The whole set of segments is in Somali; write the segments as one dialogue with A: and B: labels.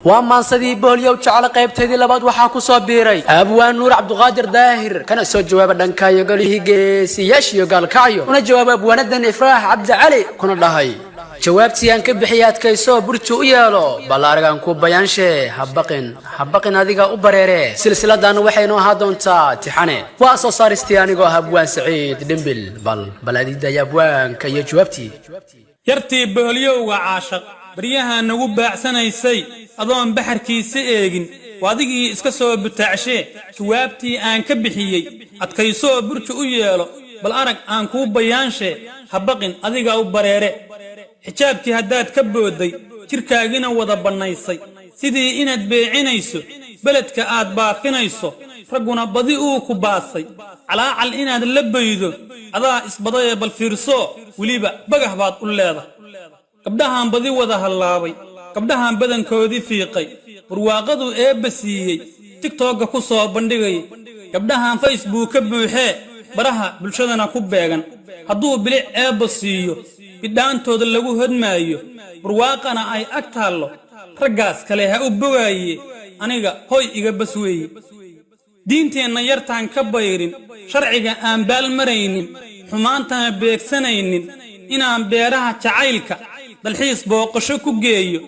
A: وما صدي بوليو تعال قيبتدي لباد waxaa ku soo biiray abwaan nuur abduqaadir daahir kana soo jawaab dhankaayo galihi geesiyaashiyo galkaayo una jawaab abwaanadan ifraax abdi cali kuna dhahay jawaabtii aan ka bixiyaad kayso burju u yeelo balaargan ku bayaanshe habaqin adiga u bareere silsiladan waxay noo ahaa doontaa tixane waa soo saaristii anigoo abwaan saciid dhimbil baladida abwaanka iyo jawaabtii
B: yartii booliyowga caashaq bariyaha nagu baacsanaysay adoon baxarkiisa eegin waadigii iska soo butaacshe jawaabtii aan ka bixiyay adkayso burju u yeelo bal arag aan ku bayaanshe habaqin adiga u bareere xijaabkii hadaad ka booday jirkaagina wada banaysay sidii inaad beecinayso beledka aad baafinayso raguna badi uu ku baasay calaacal inaad la baydo adaa isbaday bal fiirso waliba bagah baad u leedahay gabdhahan badi wada halaabay gabdhahan badankoodii fiiqay barwaaqadu eebasiiyay tiktok ku soo bandhigay gabdhahan facebook ka buuxee baraha bulshadana ku beegan hadduu bilic eebasiiyo bidhaantooda lagu hodmaayo barwaaqana ay agtaalo raggaas kale ha u bogaaye aniga hoy iga bas weeye diinteenna yartaan ka bayrin sharciga aan baal maraynin xumaantana beegsanaynin inaan beeraha jacaylka dalxiis booqasho ku geeyo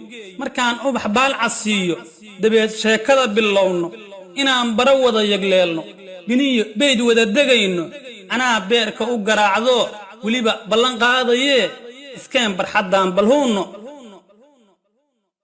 B: markaan ubax baal casiiyo dabeed sheekada bilowno inaan bara wada yagleelno biniyo beyd wada degayno anaa beerka u garaacdo waliba ballan qaadayee iskeen barxaddaan balhuunno